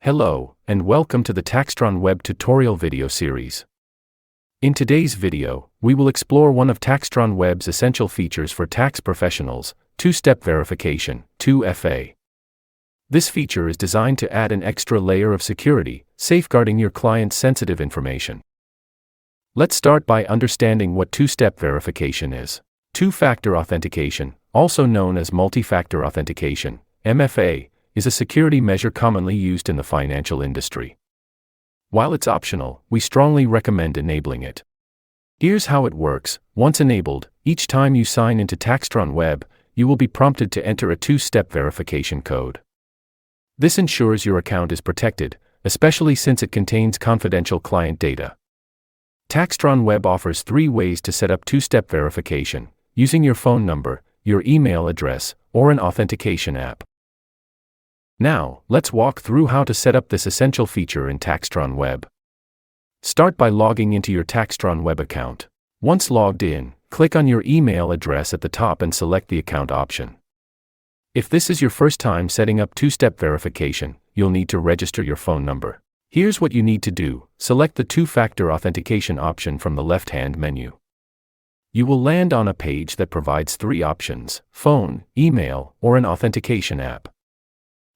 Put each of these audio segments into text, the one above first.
Hello, and welcome to the TaxTron Web tutorial video series. In today's video, we will explore one of TaxTron Web's essential features for tax professionals, two-step verification, 2FA. This feature is designed to add an extra layer of security, safeguarding your client's sensitive information. Let's start by understanding what two-step verification is. Two-factor authentication, also known as multi-factor authentication, MFA, is a security measure commonly used in the financial industry. While it's optional, we strongly recommend enabling it. Here's how it works. Once enabled, each time you sign into TaxTron Web, you will be prompted to enter a two-step verification code. This ensures your account is protected, especially since it contains confidential client data. TaxTron Web offers 3 ways to set up two-step verification, using your phone number, your email address, or an authentication app. Now, let's walk through how to set up this essential feature in TaxTron Web. Start by logging into your TaxTron Web account. Once logged in, click on your email address at the top and select the account option. If this is your first time setting up two-step verification, you'll need to register your phone number. Here's what you need to do. Select the two-factor authentication option from the left-hand menu. You will land on a page that provides 3 options: phone, email, or an authentication app.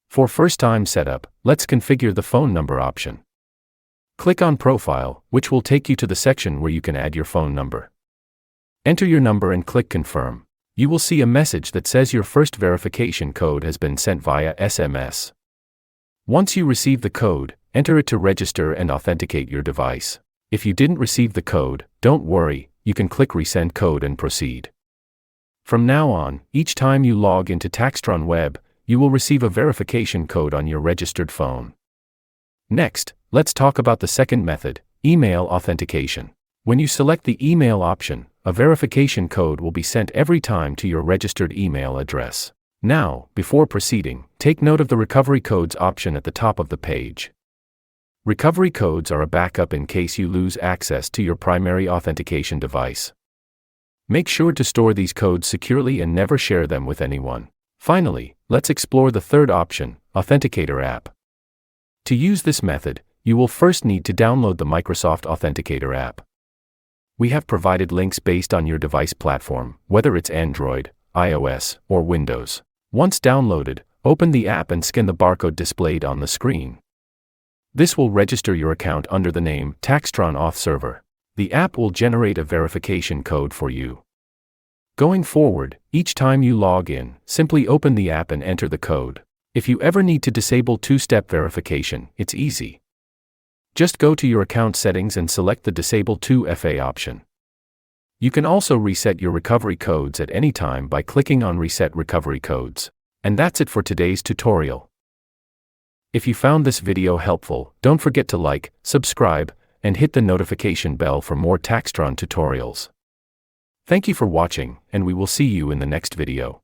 For first-time setup, let's configure the phone number option. Click on Profile, which will take you to the section where you can add your phone number. Enter your number and click Confirm. You will see a message that says your first verification code has been sent via SMS. Once you receive the code, enter it to register and authenticate your device. If you didn't receive the code, don't worry, you can click Resend Code and proceed. From now on, each time you log into TaxTron Web, you will receive a verification code on your registered phone. Next, let's talk about the second method, email authentication. When you select the email option, a verification code will be sent every time to your registered email address. Now, before proceeding, take note of the recovery codes option at the top of the page. Recovery codes are a backup in case you lose access to your primary authentication device. Make sure to store these codes securely and never share them with anyone. Finally, let's explore the third option, Authenticator app. To use this method, you will first need to download the Microsoft Authenticator app. We have provided links based on your device platform, whether it's Android, iOS, or Windows. Once downloaded, open the app and scan the barcode displayed on the screen. This will register your account under the name TaxTron Auth Server. The app will generate a verification code for you. Going forward, each time you log in, simply open the app and enter the code. If you ever need to disable two-step verification, it's easy. Just go to your account settings and select the Disable 2FA option. You can also reset your recovery codes at any time by clicking on Reset Recovery Codes. And that's it for today's tutorial. If you found this video helpful, don't forget to like, subscribe, and hit the notification bell for more TaxTron tutorials. Thank you for watching, and we will see you in the next video.